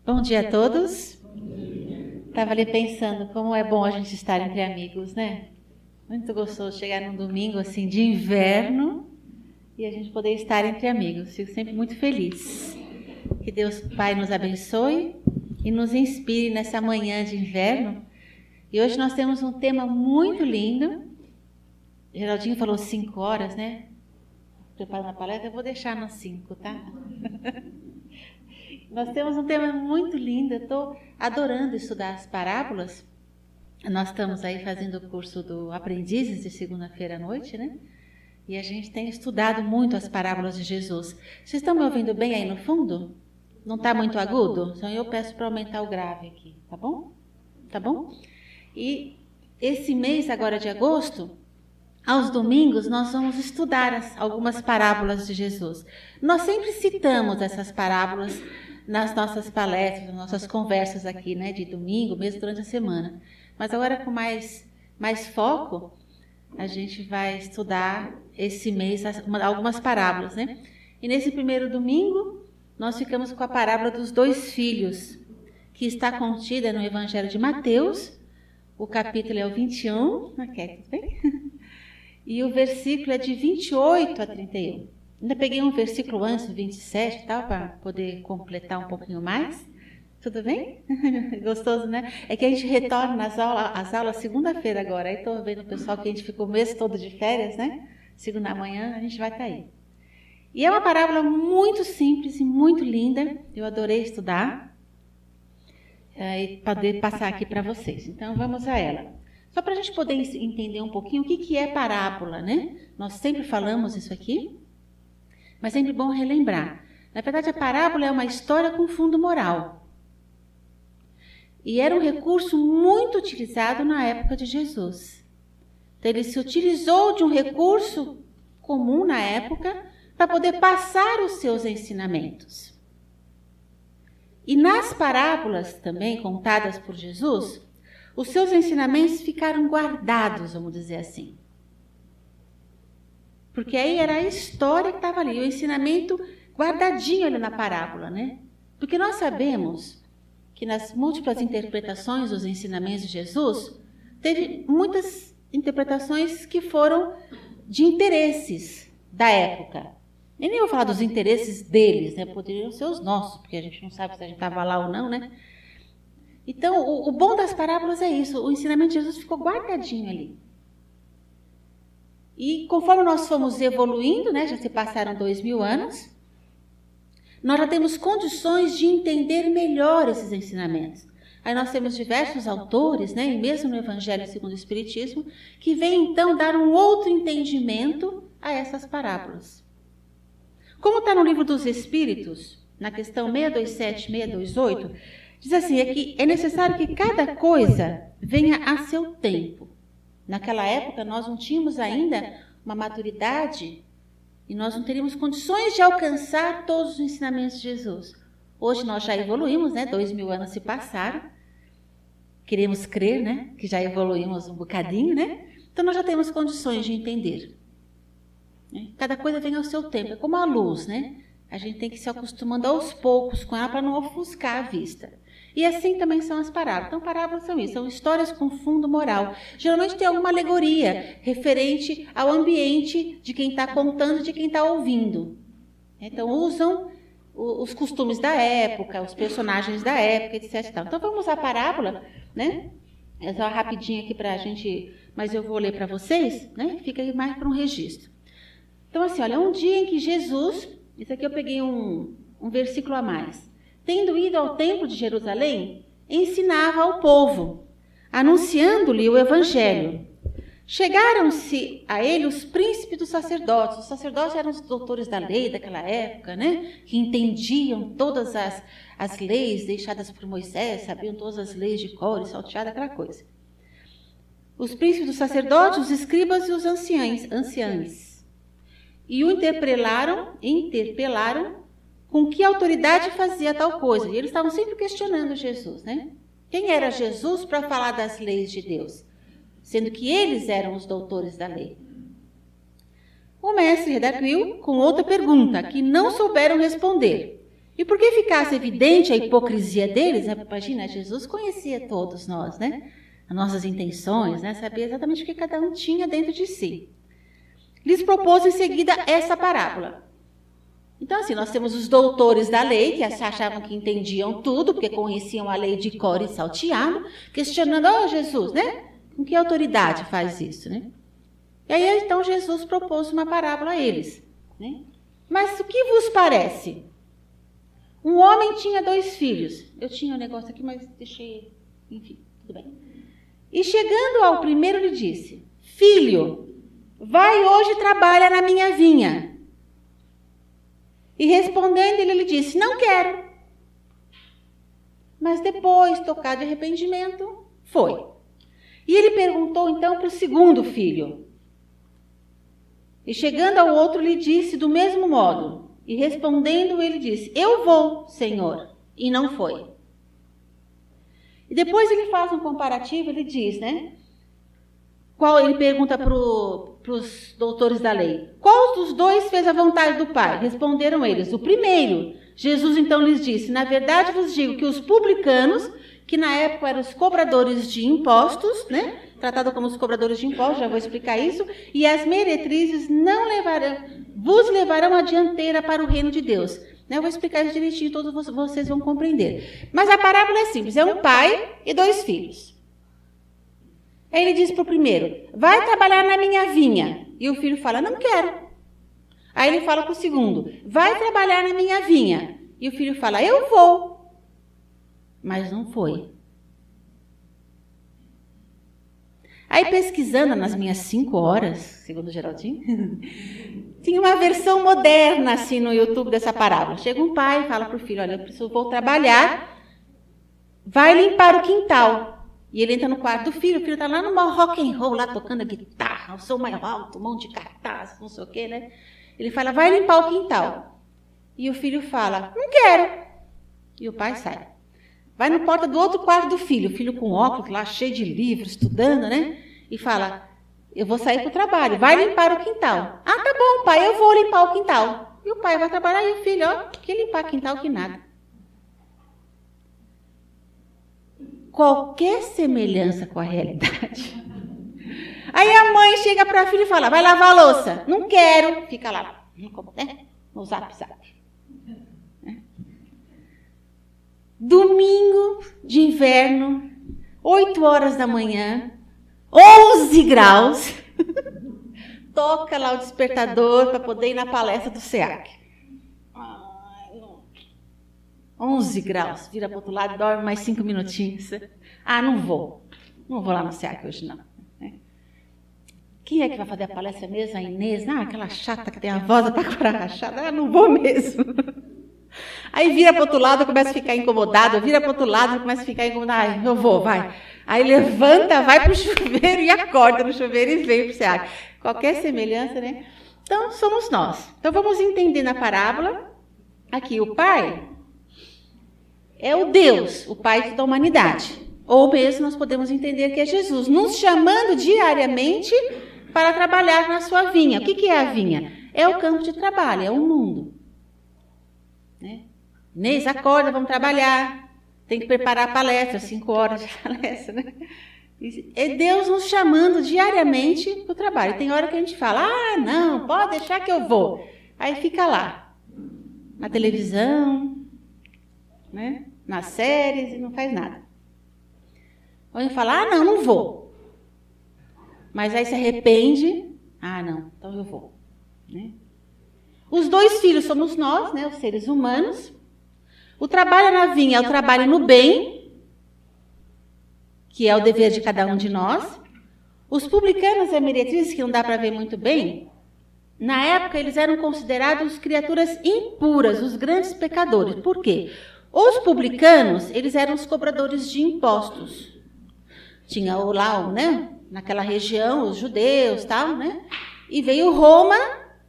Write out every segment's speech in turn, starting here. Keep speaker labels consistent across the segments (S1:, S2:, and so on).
S1: Bom dia a todos. Estava ali pensando como é bom a gente estar entre amigos, né? Muito gostoso chegar num domingo assim de inverno e a gente poder estar entre amigos. Fico sempre muito feliz. Que Deus Pai nos abençoe e nos inspire nessa manhã de inverno. E hoje nós temos um tema muito lindo. Geraldinho falou 5 horas, né? Preparando a palestra, eu vou deixar nas 5, tá? Nós temos um tema muito lindo, eu estou adorando estudar as parábolas. Nós estamos aí fazendo o curso do Aprendizes de segunda-feira à noite, né? E a gente tem estudado muito as parábolas de Jesus. Vocês estão me ouvindo bem aí no fundo? Não está muito agudo? Então eu peço para aumentar o grave aqui, tá bom? Tá bom? E esse mês agora de agosto, aos domingos, nós vamos estudar algumas parábolas de Jesus. Nós sempre citamos essas parábolas nas nossas palestras, nas nossas conversas aqui, né, de domingo, mesmo durante a semana. Mas agora com mais foco, a gente vai estudar esse mês algumas parábolas, né? E nesse primeiro domingo, nós ficamos com a parábola dos 2 filhos, que está contida no Evangelho de Mateus, o capítulo é o 21, aqui, tudo bem? E o versículo é de 28 a 31. Ainda peguei um versículo antes, 27 e tal, para poder completar um pouquinho mais. Tudo bem? Gostoso, né? É que a gente retorna às aulas segunda-feira agora. Aí estou vendo o pessoal que a gente ficou o mês todo de férias, né? Segunda manhã a gente vai estar aí. E é uma parábola muito simples e muito linda. Eu adorei estudar e poder passar aqui para vocês. Então vamos a ela. Só para a gente poder entender um pouquinho o que é parábola, né? Nós sempre falamos isso aqui. Mas é sempre bom relembrar. Na verdade, a parábola é uma história com fundo moral. E era um recurso muito utilizado na época de Jesus. Então, ele se utilizou de um recurso comum na época para poder passar os seus ensinamentos. E nas parábolas também contadas por Jesus, os seus ensinamentos ficaram guardados, vamos dizer assim. Porque aí era a história que estava ali, o ensinamento guardadinho ali na parábola, né? Porque nós sabemos que nas múltiplas interpretações dos ensinamentos de Jesus, teve muitas interpretações que foram de interesses da época. Eu nem vou falar dos interesses deles, né? Poderiam ser os nossos, porque a gente não sabe se a gente estava lá ou não, né? Então, o bom das parábolas é isso, o ensinamento de Jesus ficou guardadinho ali. E conforme nós fomos evoluindo, né, já se passaram 2000 anos, nós já temos condições de entender melhor esses ensinamentos. Aí nós temos diversos autores, né, e mesmo no Evangelho segundo o Espiritismo, que vêm então dar um outro entendimento a essas parábolas. Como está no Livro dos Espíritos, na questão 627 e 628, diz assim, é que é necessário que cada coisa venha a seu tempo. Naquela época, nós não tínhamos ainda uma maturidade e nós não teríamos condições de alcançar todos os ensinamentos de Jesus. Hoje nós já evoluímos, né? 2000 anos se passaram. Queremos crer, né? Que já evoluímos um bocadinho, né? Então nós já temos condições de entender. Cada coisa vem ao seu tempo. É como a luz, né? A gente tem que ir se acostumando aos poucos com ela para não ofuscar a vista. E assim também são as parábolas. Então, parábolas são isso, são histórias com fundo moral. Geralmente tem alguma alegoria referente ao ambiente de quem está contando e de quem está ouvindo. Então, usam os costumes da época, os personagens da época, etc. Então, vamos usar a parábola, né? É só rapidinho aqui para a gente, mas eu vou ler para vocês, né? Fica aí mais para um registro. Então, assim, olha, um dia em que Jesus, isso aqui eu peguei um versículo a mais. Tendo ido ao templo de Jerusalém, ensinava ao povo, anunciando-lhe o evangelho. Chegaram-se a ele os príncipes dos sacerdotes. Os sacerdotes eram os doutores da lei daquela época, né? Que entendiam todas as leis deixadas por Moisés, sabiam todas as leis de cor e salteado, aquela coisa. Os príncipes dos sacerdotes, os escribas e os anciães. E o interpelaram com que autoridade fazia tal coisa. E eles estavam sempre questionando Jesus, né? Quem era Jesus para falar das leis de Deus? Sendo que eles eram os doutores da lei. O mestre redarguiu com outra pergunta, que não souberam responder. E por que ficasse evidente a hipocrisia deles, imagina, Jesus conhecia todos nós, né? As nossas intenções, né? Sabia exatamente o que cada um tinha dentro de si. Lhes propôs em seguida essa parábola. Então, assim, nós temos os doutores da lei, que achavam que entendiam tudo, porque conheciam a lei de cor e salteado, questionando, Jesus, né? Com que autoridade faz isso, né? E aí, então, Jesus propôs uma parábola a eles, né? Mas o que vos parece? Um homem tinha 2 filhos. Eu tinha um negócio aqui, mas deixei... Enfim, tudo bem. E chegando ao primeiro, lhe disse, filho, vai hoje e trabalha na minha vinha. E respondendo, ele lhe disse, não quero. Mas depois, tocado de arrependimento, foi. E ele perguntou então para o segundo filho. E chegando ao outro, lhe disse do mesmo modo. E respondendo, ele disse, eu vou, Senhor. E não foi. E depois ele faz um comparativo, ele diz, né? Ele pergunta para os doutores da lei, qual dos 2 fez a vontade do Pai? Responderam eles, o primeiro. Jesus então lhes disse, na verdade vos digo que os publicanos, que na época eram os cobradores de impostos, né? Tratado como os cobradores de impostos, já vou explicar isso, e as meretrizes vos levarão a dianteira para o reino de Deus. Eu vou explicar isso direitinho, todos vocês vão compreender. Mas a parábola é simples, é um pai e 2 filhos. Aí ele diz para o primeiro, vai trabalhar na minha vinha. E o filho fala, não quero. Aí ele fala para o segundo, vai trabalhar na minha vinha. E o filho fala, eu vou. Mas não foi. Aí pesquisando nas minhas 5 horas, segundo o Geraldinho, tinha uma versão moderna assim no YouTube dessa parábola. Chega um pai e fala para o filho, olha, eu vou trabalhar, vai limpar o quintal. E ele entra no quarto do filho, o filho está lá no rock and roll, lá tocando a guitarra, o som mais alto, um monte de cartaz, não sei o quê, né? Ele fala, vai limpar o quintal. E o filho fala, não quero. E o pai sai. Vai na porta do outro quarto do filho, o filho com óculos lá, cheio de livros, estudando, né? E fala, eu vou sair para o trabalho, vai limpar o quintal. Ah, tá bom, pai, eu vou limpar o quintal. E o pai vai trabalhar e o filho, ó, que limpar quintal que nada. Qualquer semelhança com a realidade. Aí a mãe chega para a filha e fala, vai lavar a louça. Não quero. Fica lá, né? No zap. Domingo de inverno, 8 horas da manhã, 11 graus. Toca lá o despertador para poder ir na palestra do SEAC. 11 graus, vira para o outro lado, dorme mais 5 minutinhos. Ah, não vou lá no SEAC hoje não. Quem é que vai fazer a palestra mesmo? A Inês? Ah, aquela chata que tem a voz para curar rachada. Ah, não vou mesmo. Aí vira para o outro lado, começa a ficar incomodado, vira para o outro lado, começa a ficar incomodado. Ah, eu vou, vai. Aí levanta, vai para o chuveiro e acorda no chuveiro e vem para o SEAC. Qualquer semelhança, né? Então, somos nós. Então, vamos entender na parábola, aqui, o Pai é o Deus, o Pai da humanidade. Ou mesmo nós podemos entender que é Jesus, nos chamando diariamente para trabalhar na sua vinha. O que é a vinha? É o campo de trabalho, é o mundo. Né? Inês, acorda, vamos trabalhar. Tem que preparar a palestra, 5 horas de palestra. Né? É Deus nos chamando diariamente para o trabalho. Tem hora que a gente fala, ah, não, pode deixar que eu vou. Aí fica lá, na televisão, né? Nas séries e não faz nada. Ou a gente fala, ah, não vou. Mas aí se arrepende, ah, não, então eu vou. Né? Os 2 filhos somos nós, né, os seres humanos. O trabalho na vinha é o trabalho no bem, que é o dever de cada um de nós. Os publicanos e meretrizes, que não dá para ver muito bem, na época eles eram considerados criaturas impuras, os grandes pecadores. Por quê? Os publicanos, eles eram os cobradores de impostos. Tinha lá, né, naquela região, os judeus, tal, né? E veio Roma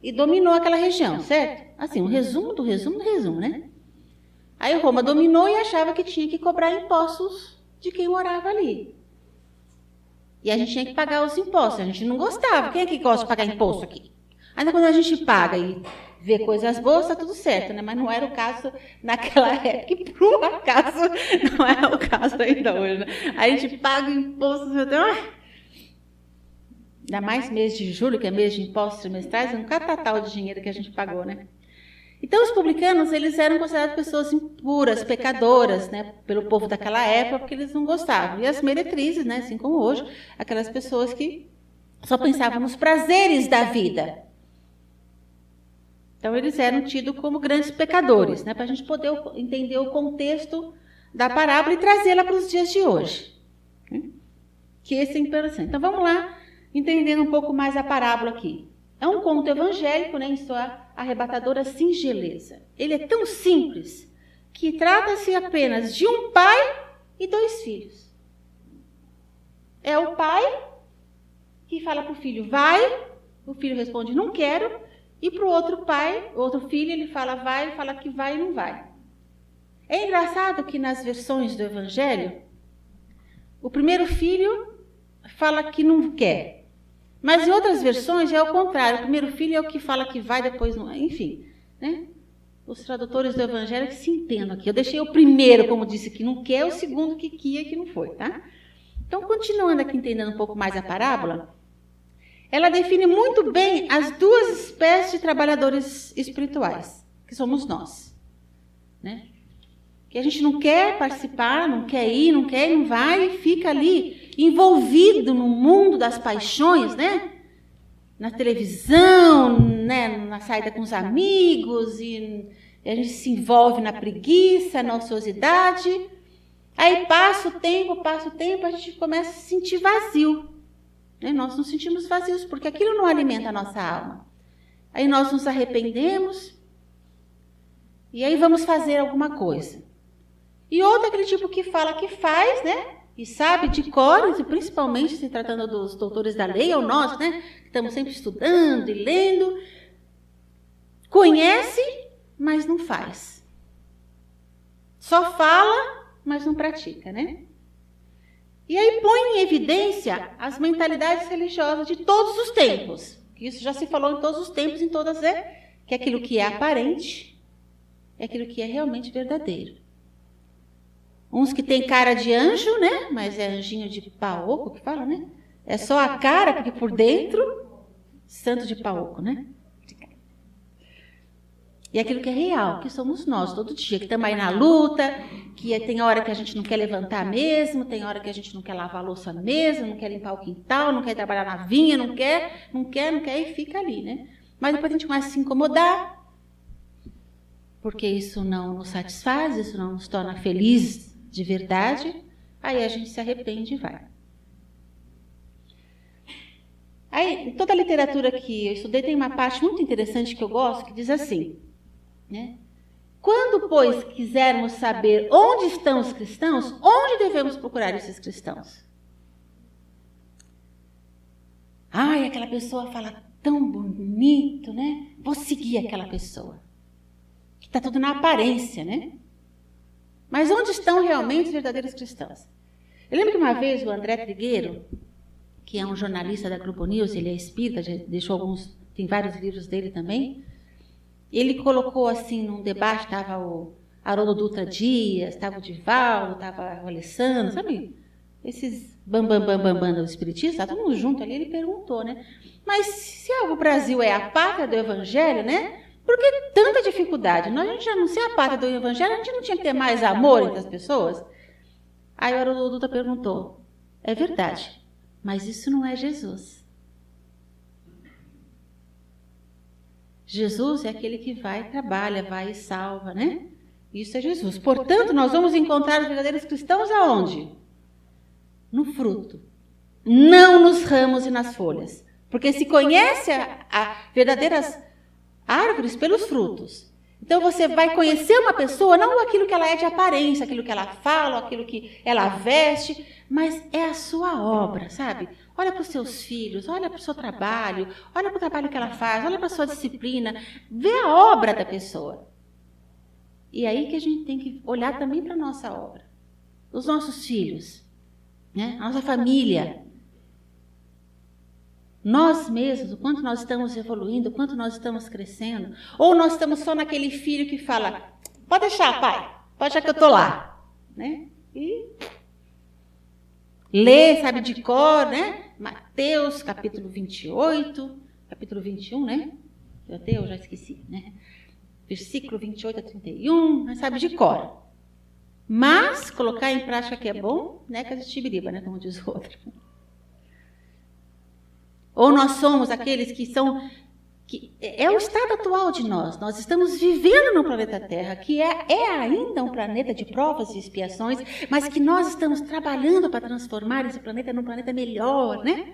S1: e dominou aquela região, certo? Assim, um resumo do resumo do resumo, né? Aí Roma dominou e achava que tinha que cobrar impostos de quem morava ali. E a gente tinha que pagar os impostos. A gente não gostava. Quem é que gosta de pagar imposto aqui? Ainda quando a gente paga e ver coisas boas, está tudo certo, né? Mas não era o caso naquela época, e por um acaso não é o caso ainda hoje, né? A gente paga impostos, meu Deus, ainda mais mês de julho, que é mês de impostos trimestrais, é um catatal de dinheiro que a gente pagou, né? Então, os publicanos, eles eram considerados pessoas impuras, pecadoras, né, pelo povo daquela época, porque eles não gostavam. E as meretrizes, né, assim como hoje, aquelas pessoas que só pensavam nos prazeres da vida. Então, eles eram tidos como grandes pecadores, né, para a gente poder entender o contexto da parábola e trazê-la para os dias de hoje. Que esse é interessante. Então, vamos lá, entendendo um pouco mais a parábola aqui. É um conto evangélico, né, em sua arrebatadora singeleza. Ele é tão simples que trata-se apenas de um pai e 2 filhos. É o pai que fala para o filho, vai, o filho responde, não quero, e para o outro pai, outro filho, ele fala, vai, fala que vai e não vai. É engraçado que nas versões do evangelho, o primeiro filho fala que não quer. Mas em outras versões é o contrário. O primeiro filho é o que fala que vai, depois não. Enfim, né? Os tradutores do evangelho que se entendam aqui. Eu deixei o primeiro, como disse, que não quer, o segundo que queria, que não foi, tá? Então, continuando aqui, entendendo um pouco mais a parábola, ela define muito bem as 2 espécies de trabalhadores espirituais, que somos nós, né? Que a gente não quer participar, não quer ir, não vai, e fica ali envolvido no mundo das paixões, né? Na televisão, né? Na saída com os amigos, e a gente se envolve na preguiça, na ociosidade. Aí passa o tempo, a gente começa a se sentir vazio. Né? Nós nos sentimos vazios, porque aquilo não alimenta a nossa alma. Aí nós nos arrependemos, e aí vamos fazer alguma coisa. E outro, aquele tipo que fala que faz, né? E sabe de cor, e principalmente se tratando dos doutores da lei, ou nós, né? Que estamos sempre estudando e lendo. Conhece, mas não faz. Só fala, mas não pratica, né? E aí põe em evidência as mentalidades religiosas de todos os tempos. Isso já se falou em todos os tempos, em todas, que aquilo que é aparente é aquilo que é realmente verdadeiro. Uns que tem cara de anjo, né? Mas é anjinho de paoco que fala, né? É só a cara, porque por dentro, santo de paoco, né? E aquilo que é real, que somos nós, todo dia, que estamos aí na luta, que tem hora que a gente não quer levantar mesmo, tem hora que a gente não quer lavar a louça mesmo, não quer limpar o quintal, não quer trabalhar na vinha, não quer, e fica ali, né? Mas depois a gente começa a se incomodar, porque isso não nos satisfaz, isso não nos torna felizes de verdade, aí a gente se arrepende e vai. Aí, toda a literatura que eu estudei tem uma parte muito interessante que eu gosto, que diz assim, né? Quando, pois, quisermos saber onde estão os cristãos, onde devemos procurar esses cristãos? Ai, aquela pessoa fala tão bonito, né? Vou seguir aquela pessoa. Que está tudo na aparência, né? Mas onde estão realmente os verdadeiros cristãos? Eu lembro que uma vez o André Trigueiro, que é um jornalista da Globo News, ele é espírita, já deixou tem vários livros dele também, ele colocou assim num debate, estava o Haroldo Dutra Dias, estava o Divaldo, estava o Alessandro, sabe? Esses bambam do espiritismo, está todo mundo junto ali, ele perguntou, né? Mas se o Brasil é a pátria do evangelho, né? Por que tanta dificuldade? Nós, a gente já não ser a pátria do evangelho, a gente não tinha que ter mais amor entre as pessoas? Aí o Haroldo Dutra perguntou, é verdade, mas isso não é Jesus. Jesus é aquele que vai, trabalha, vai e salva, né? Isso é Jesus. Portanto, nós vamos encontrar os verdadeiros cristãos aonde? No fruto. Não nos ramos e nas folhas. Porque se conhece a verdadeiras árvores pelos frutos. Então você vai conhecer uma pessoa, não aquilo que ela é de aparência, aquilo que ela fala, aquilo que ela veste, mas é a sua obra, sabe? Olha para os seus filhos, olha para o seu trabalho, olha para o trabalho que ela faz, olha para a sua disciplina, vê a obra da pessoa. E aí que a gente tem que olhar também para a nossa obra. Os nossos filhos, né? A nossa família. nós mesmos, o quanto nós estamos evoluindo, o quanto nós estamos crescendo, ou nós estamos só naquele filho que fala, pode deixar, pai, pode deixar que eu estou lá, né? E lê, sabe, de cor, né? Mateus, capítulo 28, capítulo 21, né? Eu já esqueci, né? Versículo 28 a 31, sabe, de cor. Mas colocar em prática que é bom, né? Que a gente tibiriba, né? Como diz o outro. Ou nós somos aqueles que são... é o estado atual de nós. Nós estamos vivendo no planeta Terra, que é ainda um planeta de provas e expiações, mas que nós estamos trabalhando para transformar esse planeta num planeta melhor, né?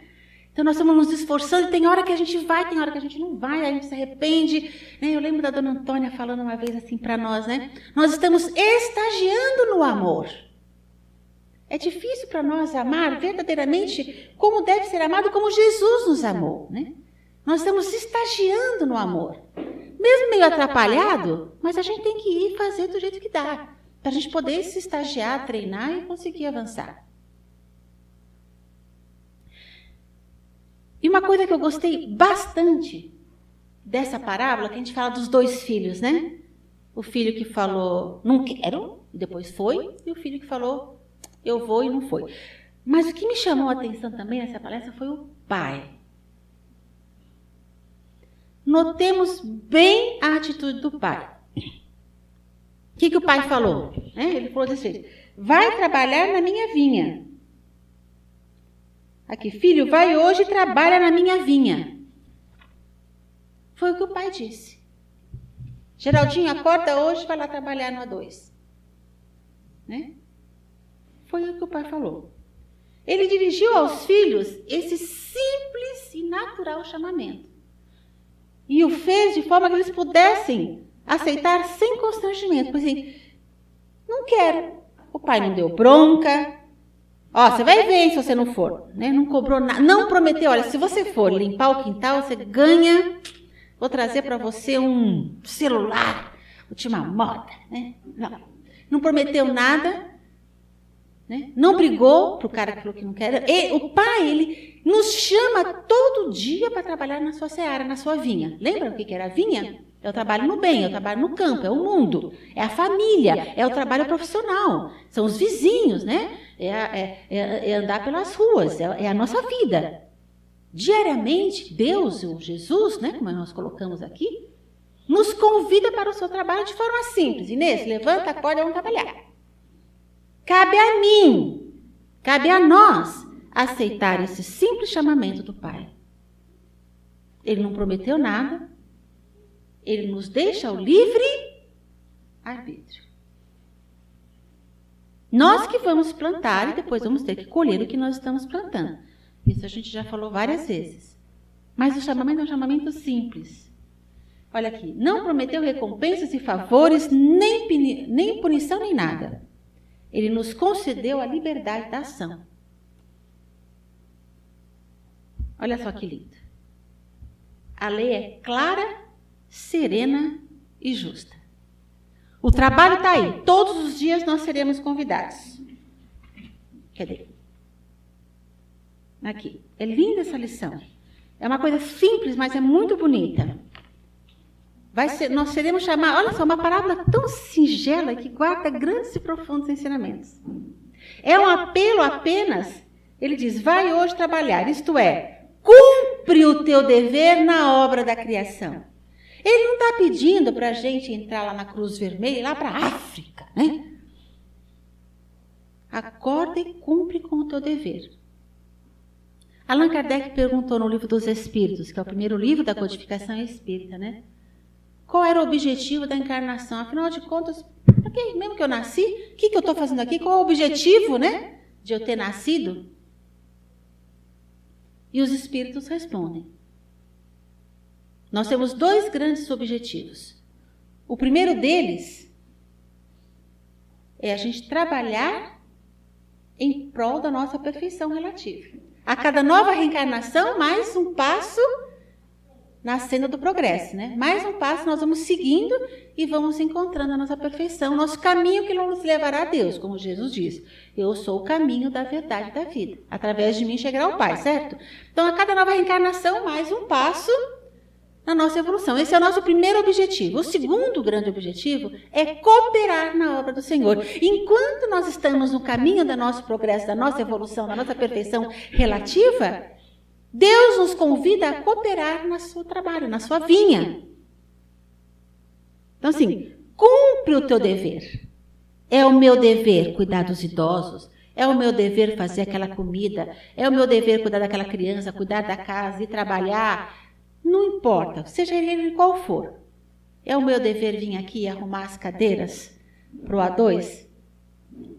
S1: Então, nós estamos nos esforçando, tem hora que a gente vai, tem hora que a gente não vai, a gente se arrepende. Né? Eu lembro da dona Antônia falando uma vez assim para nós, né? Nós estamos estagiando no amor. É difícil para nós amar verdadeiramente como deve ser amado, como Jesus nos amou, né? Nós estamos estagiando no amor. Mesmo meio atrapalhado, mas a gente tem que ir fazer do jeito que dá, para a gente poder se estagiar, treinar e conseguir avançar. E uma coisa que eu gostei bastante dessa parábola, que a gente fala dos dois filhos, né? O filho que falou, não quero, e depois foi, e o filho que falou, eu vou e não foi. Mas o que me chamou a atenção também nessa palestra foi o pai. Notemos bem a atitude do pai. O que o pai falou? Ele falou assim, vai trabalhar na minha vinha. Aqui, filho, vai hoje e trabalha na minha vinha. Foi o que o pai disse. Geraldinho, acorda hoje e vai lá trabalhar no A2. Né? Foi o que o pai falou. Ele dirigiu aos filhos esse simples e natural chamamento. E o fez de forma que eles pudessem aceitar sem constrangimento. Por assim, não quero. O pai não deu bronca. Ó, você vai ver se você não for. Né? Não cobrou nada. Não prometeu, olha, se você for limpar o quintal, você ganha. Vou trazer para você um celular, última moda. Né? Não prometeu nada. Né? Não brigou para o cara que falou que não quer. O pai, ele nos chama todo dia para trabalhar na sua seara, na sua vinha. Lembra o que era a vinha? É o trabalho no bem, é o trabalho no campo, é o mundo, é a família, é o trabalho profissional, são os vizinhos, né? É andar pelas ruas, é a nossa vida. Diariamente, Deus, ou Jesus, né, como nós colocamos aqui, nos convida para o seu trabalho de forma simples. Inês, levanta, acorda, vamos trabalhar. Cabe a mim, cabe a nós aceitar esse simples chamamento do Pai. Ele não prometeu nada, ele nos deixa o livre arbítrio. Nós que vamos plantar e depois vamos ter que colher o que nós estamos plantando. Isso a gente já falou várias vezes. Mas o chamamento é um chamamento simples. Olha aqui, não prometeu recompensas e favores, nem punição, nem nada. Ele nos concedeu a liberdade da ação. Olha só que lindo. A lei é clara, serena e justa. O trabalho está aí. Todos os dias nós seremos convidados. Cadê? Aqui. É linda essa lição. É uma coisa simples, mas é muito bonita. Nós seremos chamados... Olha só, uma parábola tão singela que guarda grandes e profundos ensinamentos. É um apelo apenas... Ele diz, vai hoje trabalhar. Isto é, cumpre o teu dever na obra da criação. Ele não está pedindo para a gente entrar lá na Cruz Vermelha, lá para a África, né? Acorda e cumpre com o teu dever. Allan Kardec perguntou no Livro dos Espíritos, que é o primeiro livro da codificação espírita, né? Qual era o objetivo da encarnação? Afinal de contas, mesmo que eu nasci, o que eu estou fazendo aqui? Qual é o objetivo, né, de eu ter nascido? E os espíritos respondem. Nós temos dois grandes objetivos. O primeiro deles é a gente trabalhar em prol da nossa perfeição relativa. A cada nova reencarnação, mais um passo na senda do progresso, né? Mais um passo nós vamos seguindo e vamos encontrando a nossa perfeição, nosso caminho que nos levará a Deus, como Jesus diz. Eu sou o caminho da verdade e da vida. Através de mim chegará ao Pai, certo? Então, a cada nova reencarnação, mais um passo na nossa evolução. Esse é o nosso primeiro objetivo. O segundo grande objetivo é cooperar na obra do Senhor. Enquanto nós estamos no caminho do nosso progresso, da nossa evolução, da nossa perfeição relativa, Deus nos convida a cooperar no seu trabalho, na sua vinha. Então, assim, cumpre o teu dever. É o meu dever cuidar dos idosos. É o meu dever fazer aquela comida. É o meu dever cuidar daquela criança, cuidar da casa e trabalhar. Não importa, seja ele qual for. É o meu dever vir aqui e arrumar as cadeiras para o A2.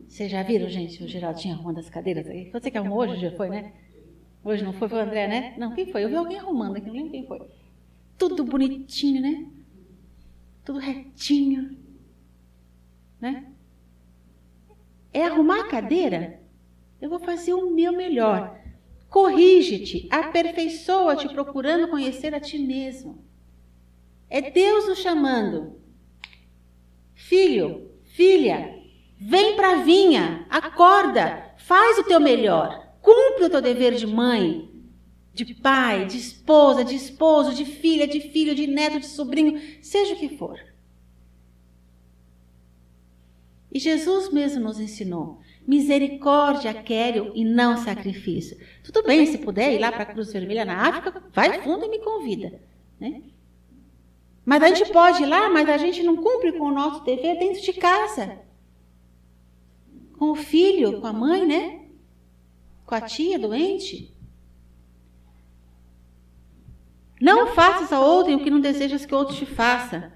S1: Vocês já viram, gente, o Geraldinho arrumando as cadeiras? Você que arrumou hoje, já foi, né? Hoje não foi, foi o André, né? Não, quem foi? Eu vi alguém arrumando aqui, não lembro quem foi. Tudo bonitinho, né? Tudo retinho. Né? É arrumar a cadeira? Eu vou fazer o meu melhor. Corrige-te, aperfeiçoa-te, procurando conhecer a ti mesmo. É Deus nos chamando. Filho, filha, vem para a vinha, acorda, faz o teu melhor. Cumpre o teu dever de mãe, de pai, de esposa, de esposo, de filha, de filho, de neto, de sobrinho, seja o que for. E Jesus mesmo nos ensinou, misericórdia quero e não sacrifício. Tudo bem, se puder ir lá para a Cruz Vermelha na África, vai fundo e me convida. Né? Mas a gente pode ir lá, mas a gente não cumpre com o nosso dever dentro de casa. Com o filho, com a mãe, né? Com a tia doente. Não faças a outrem o que não desejas que outro te faça.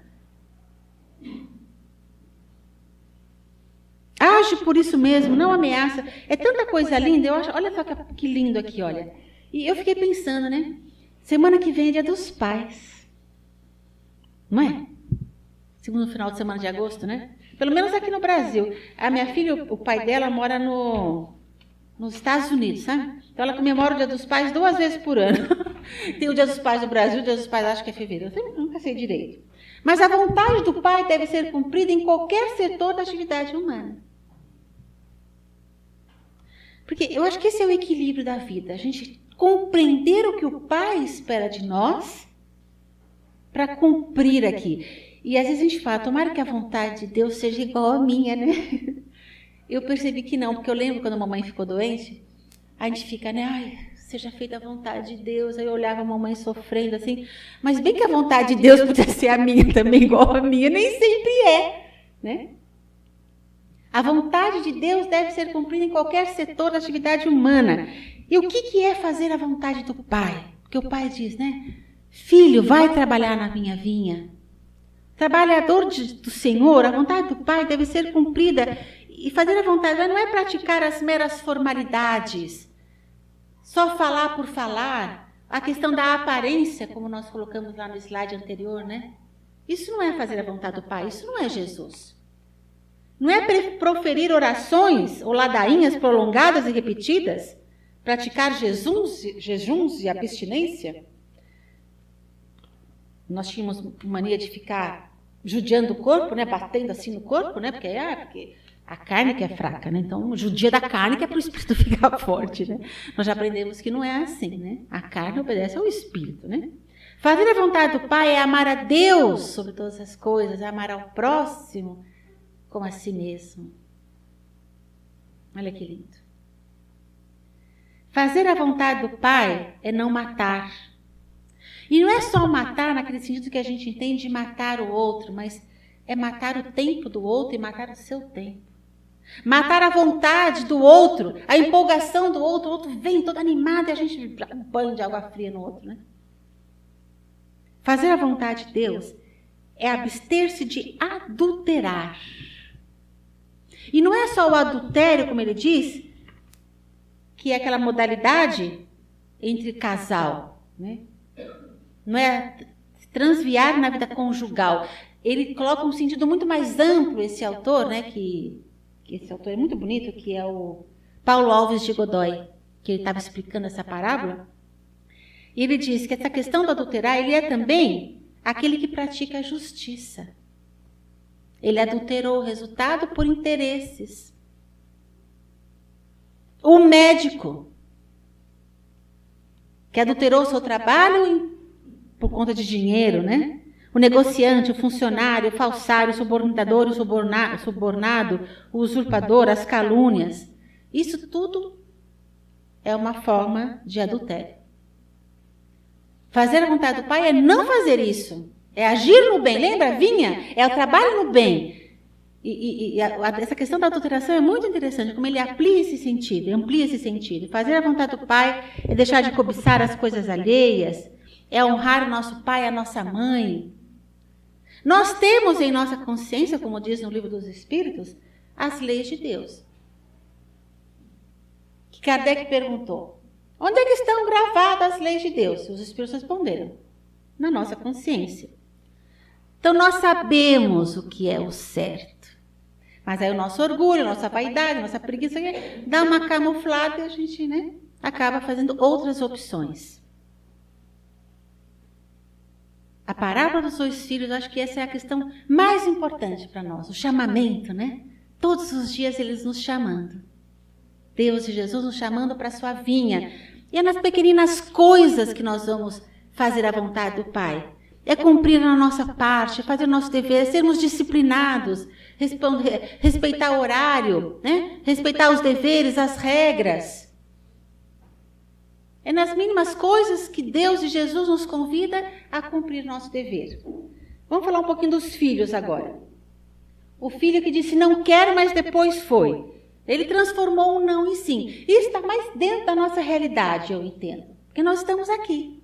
S1: Age por isso mesmo, não ameaça. É tanta coisa linda, eu acho, olha só que lindo aqui, olha. E eu fiquei pensando, né? Semana que vem é Dia dos Pais. Não é? Segundo final de semana de agosto, né? Pelo menos aqui no Brasil. A minha filha, o pai dela mora nos Estados Unidos, sabe? Então ela comemora o Dia dos Pais 2 vezes por ano. Tem o Dia dos Pais do Brasil, o Dia dos Pais acho que é fevereiro. Eu nunca sei direito. Mas a vontade do pai deve ser cumprida em qualquer setor da atividade humana. Porque eu acho que esse é o equilíbrio da vida. A gente compreender o que o pai espera de nós para cumprir aqui. E às vezes a gente fala, tomara que a vontade de Deus seja igual à minha, né? Eu percebi que não, porque eu lembro quando a mamãe ficou doente, a gente fica, né? Ai, seja feita a vontade de Deus. Aí eu olhava a mamãe sofrendo assim, mas bem que a vontade de Deus podia ser a minha também, igual a minha, nem sempre é, né? A vontade de Deus deve ser cumprida em qualquer setor da atividade humana. E o que é fazer a vontade do Pai? Porque o Pai diz, né? Filho, vai trabalhar na minha vinha. Trabalhador do Senhor, a vontade do Pai deve ser cumprida. E fazer a vontade não é praticar as meras formalidades. Só falar por falar. A questão da aparência, como nós colocamos lá no slide anterior, né? Isso não é fazer a vontade do Pai, isso não é Jesus. Não é proferir orações ou ladainhas prolongadas e repetidas, praticar jejuns e abstinência. Nós tínhamos mania de ficar judiando o corpo, né, batendo assim no corpo, né, porque a carne que é fraca, né? Então, judia da carne que é para o espírito ficar forte, né? Nós já aprendemos que não é assim, né? A carne obedece ao espírito, né? Fazer a vontade do Pai é amar a Deus sobre todas as coisas, é amar ao próximo como a si mesmo. Olha que lindo. Fazer a vontade do Pai é não matar. E não é só matar naquele sentido que a gente entende de matar o outro, mas é matar o tempo do outro e matar o seu tempo. Matar a vontade do outro, a empolgação do outro. O outro vem todo animado e a gente dá um banho de água fria no outro, né? Fazer a vontade de Deus é abster-se de adulterar. E não é só o adultério, como ele diz, que é aquela modalidade entre casal, né? Não é transviar na vida conjugal. Ele coloca um sentido muito mais amplo, esse autor, né? Que esse autor é muito bonito, que é o Paulo Alves de Godoy, que ele estava explicando essa parábola. E ele diz que essa questão do adulterar, ele é também aquele que pratica a justiça. Ele adulterou o resultado por interesses. O médico, que adulterou o seu trabalho por conta de dinheiro, né? O negociante, o funcionário, o falsário, o subornador, o subornado, o usurpador, as calúnias. Isso tudo é uma forma de adultério. Fazer a vontade do Pai é não fazer isso. É agir no bem. Lembra? Vinha? É o trabalho no bem. Essa questão da adulteração é muito interessante, como ele amplia esse sentido. Fazer a vontade do Pai é deixar de cobiçar as coisas alheias, é honrar o nosso pai e a nossa mãe. Nós temos em nossa consciência, como diz no Livro dos Espíritos, as leis de Deus. Que Kardec perguntou, onde é que estão gravadas as leis de Deus? Os Espíritos responderam, na nossa consciência. Então nós sabemos o que é o certo. Mas aí o nosso orgulho, a nossa vaidade, a nossa preguiça dá uma camuflada e a gente, né, acaba fazendo outras opções. A parábola dos 2 filhos, acho que essa é a questão mais importante para nós, o chamamento, né? Todos os dias eles nos chamando. Deus e Jesus nos chamando para a sua vinha. E é nas pequeninas coisas que nós vamos fazer a vontade do Pai. É cumprir a nossa parte, fazer o nosso dever, sermos disciplinados, respeitar o horário, né? Respeitar os deveres, as regras. É nas mínimas coisas que Deus e Jesus nos convida a cumprir nosso dever. Vamos falar um pouquinho dos filhos agora. O filho que disse não quero, mas depois foi. Ele transformou um não em sim. Isso está mais dentro da nossa realidade, eu entendo. Porque nós estamos aqui.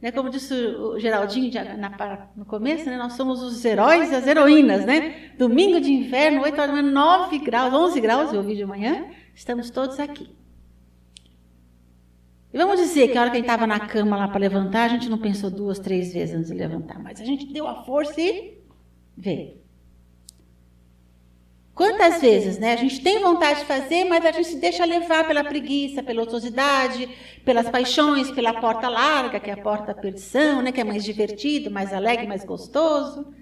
S1: Né? Como disse o Geraldinho no começo, né? Nós somos os heróis e as heroínas. Né? Domingo de inverno, 8 horas da manhã, 9 graus, 11 graus, eu ouvi de manhã. Estamos todos aqui. E vamos dizer que a hora que a gente estava na cama lá para levantar, a gente não pensou 2, 3 vezes antes de levantar, mas a gente deu a força e veio. Quantas vezes, né? A gente tem vontade de fazer, mas a gente se deixa levar pela preguiça, pela ociosidade, pelas paixões, pela porta larga, que é a porta da perdição, né? Que é mais divertido, mais alegre, mais gostoso.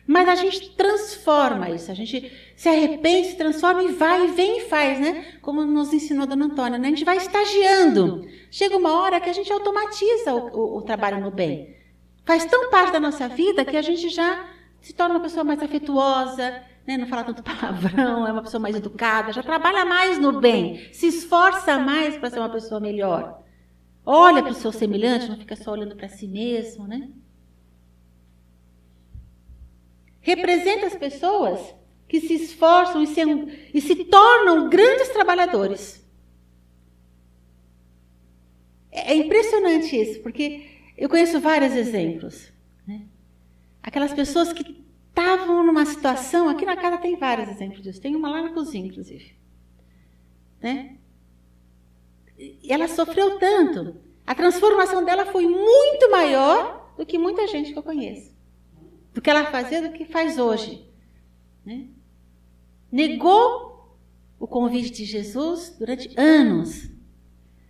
S1: Mas a gente transforma isso, a gente se arrepende, se transforma e vai, e vem e faz, né? Como nos ensinou a Dona Antônia, né? A gente vai estagiando. Chega uma hora que a gente automatiza o trabalho no bem. Faz tão parte da nossa vida que a gente já se torna uma pessoa mais afetuosa, né? Não fala tanto palavrão, é uma pessoa mais educada, já trabalha mais no bem, se esforça mais para ser uma pessoa melhor. Olha para o seu semelhante, não fica só olhando para si mesmo, né? Representa as pessoas que se esforçam e se tornam grandes trabalhadores. É impressionante isso, porque eu conheço vários exemplos. Né? Aquelas pessoas que estavam numa situação, aqui na casa tem vários exemplos disso, tem uma lá na cozinha, inclusive. Né? E ela sofreu tanto, a transformação dela foi muito maior do que muita gente que eu conheço. Do que ela fazia, do que faz hoje. Né? Negou o convite de Jesus durante anos.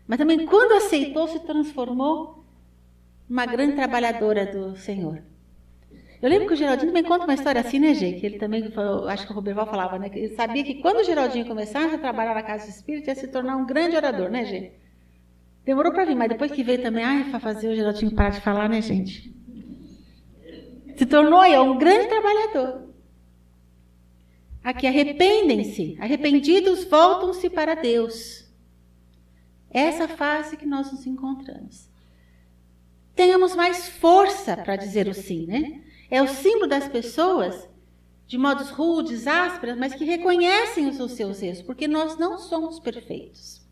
S1: Mas também, quando aceitou, se transformou numa grande trabalhadora do Senhor. Eu lembro que o Geraldinho também conta uma história assim, né, gente? Que ele também, acho que o Roberval falava, né? Que ele sabia que quando o Geraldinho começasse a trabalhar na Casa do Espírito, ia se tornar um grande orador, né, gente? Demorou para vir, mas depois que veio também, para fazer o Geraldinho parar de falar, né, gente? Se tornou um grande trabalhador. Aqui, arrependem-se. Arrependidos, voltam-se para Deus. Essa fase que nós nos encontramos. Tenhamos mais força para dizer o sim, né? É o símbolo das pessoas, de modos rudes, ásperas, mas que reconhecem os seus erros, porque nós não somos perfeitos.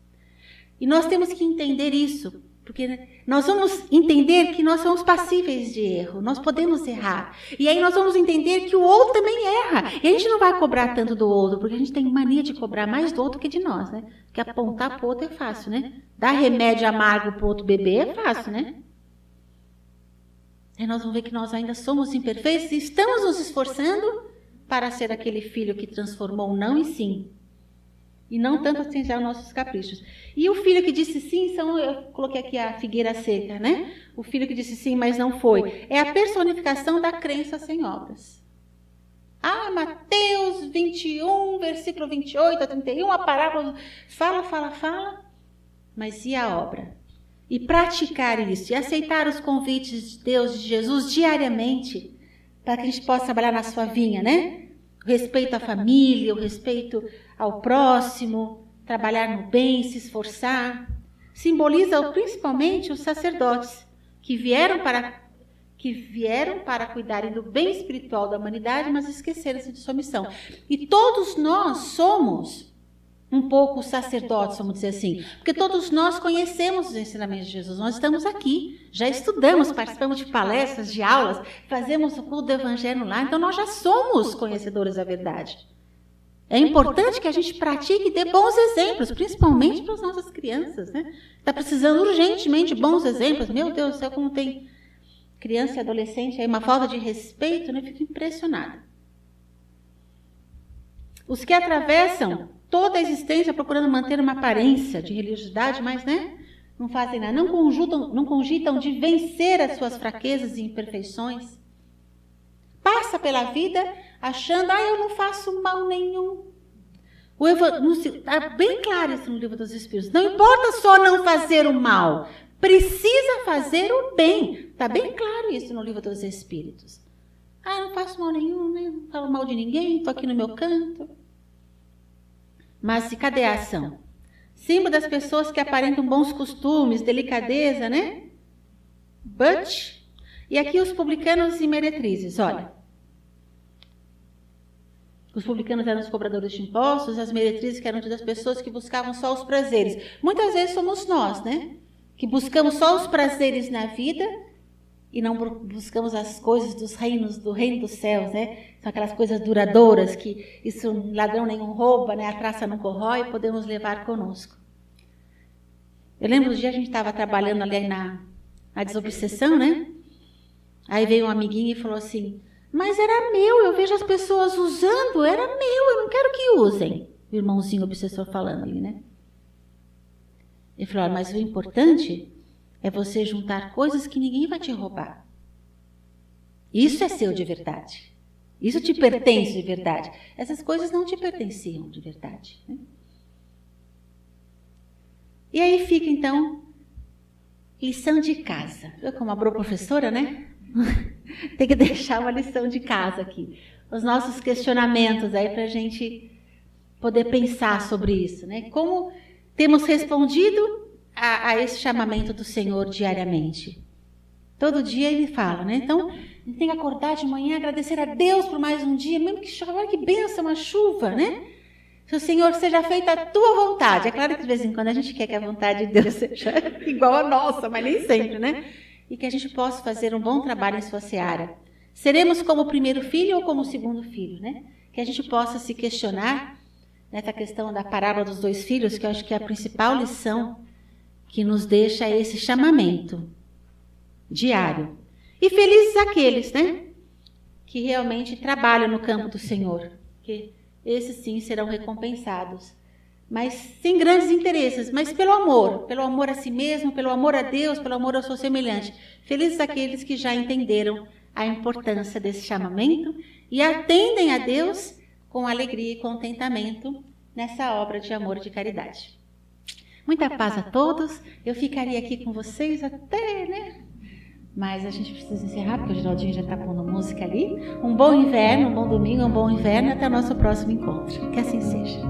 S1: E nós temos que entender isso. Porque nós vamos entender que nós somos passíveis de erro, nós podemos errar. E aí nós vamos entender que o outro também erra. E a gente não vai cobrar tanto do outro, porque a gente tem mania de cobrar mais do outro que de nós, né? Porque apontar para o outro é fácil, né? Dar remédio amargo para o outro beber é fácil, né? Aí nós vamos ver que nós ainda somos imperfeitos e estamos nos esforçando para ser aquele filho que transformou o não em sim. E não tanto assim já os nossos caprichos. E o filho que disse sim, eu coloquei aqui a figueira seca, né? O filho que disse sim, mas não foi. É a personificação da crença sem obras. Mateus 21, versículo 28 a 31, a parábola fala, mas e a obra? E praticar isso, e aceitar os convites de Deus, de Jesus, diariamente, para que a gente possa trabalhar na sua vinha, né? O respeito à família, o respeito ao próximo, trabalhar no bem, se esforçar. Simboliza principalmente os sacerdotes, que vieram para cuidarem do bem espiritual da humanidade, mas esqueceram-se de sua missão. E todos nós somos um pouco sacerdotes, vamos dizer assim, porque todos nós conhecemos os ensinamentos de Jesus. Nós estamos aqui, já estudamos, participamos de palestras, de aulas, fazemos o culto do evangelho lá, então nós já somos conhecedores da verdade. É importante que a gente pratique e dê bons exemplos, principalmente para as nossas crianças, né? Está precisando urgentemente de bons exemplos. Meu Deus do céu, como tem criança e adolescente aí, uma falta de respeito, né? Fico impressionada. Os que atravessam toda a existência procurando manter uma aparência de religiosidade, mas, né? Não fazem nada, não cogitam de vencer as suas fraquezas e imperfeições. Passa pela vida achando, eu não faço mal nenhum. Está bem claro isso no Livro dos Espíritos. Não importa só não fazer o mal, precisa fazer o bem. Está bem claro isso no Livro dos Espíritos. Não faço mal nenhum, né? Não falo mal de ninguém, estou aqui no meu canto. Mas cadê a ação? Símbolo das pessoas que aparentam bons costumes, delicadeza, né? E aqui os publicanos e meretrizes, olha. Os publicanos eram os cobradores de impostos, as meretrizes que eram das pessoas que buscavam só os prazeres. Muitas vezes somos nós, né? Que buscamos só os prazeres na vida e não buscamos as coisas do reino dos céus, né? São aquelas coisas duradouras que isso ladrão nenhum rouba, né? A traça não corrói, podemos levar conosco. Eu lembro do dia a gente estava trabalhando ali na desobsessão, né? Aí veio um amiguinho e falou assim, mas era meu, eu vejo as pessoas usando, era meu, eu não quero que usem. O irmãozinho obsessor falando ali, né? Ele falou, mas o importante é você juntar coisas que ninguém vai te roubar. Isso é seu de verdade. Isso te pertence de verdade. Essas coisas não te pertenciam de verdade, né? E aí fica, então, lição de casa. Eu, como a professora, né? Tem que deixar uma lição de casa aqui. Os nossos questionamentos aí para a gente poder pensar sobre isso, né? Como temos respondido a esse chamamento do Senhor diariamente. Todo dia ele fala, né? Então, a gente tem que acordar de manhã, agradecer a Deus por mais um dia, mesmo que chova, olha que bênção, uma chuva, né? Que o Senhor seja feita a tua vontade. É claro que de vez em quando a gente quer que a vontade de Deus seja igual a nossa, mas nem sempre, né? E que a gente possa fazer um bom trabalho em sua seara. Seremos como o primeiro filho ou como o segundo filho, né? Que a gente possa se questionar nessa questão da parábola dos dois filhos, que eu acho que é a principal lição que nos deixa esse chamamento diário. E felizes aqueles, né? Que realmente trabalham no campo do Senhor, que esses sim serão recompensados. Mas sem grandes interesses, mas pelo amor a si mesmo, pelo amor a Deus, pelo amor ao seu semelhante. Felizes aqueles que já entenderam a importância desse chamamento e atendem a Deus com alegria e contentamento nessa obra de amor e de caridade. Muita paz a todos. Eu ficaria aqui com vocês até, né? Mas a gente precisa encerrar, porque o Geraldinho já está pondo música ali. Um bom inverno, um bom domingo, um bom inverno. Até o nosso próximo encontro. Que assim seja.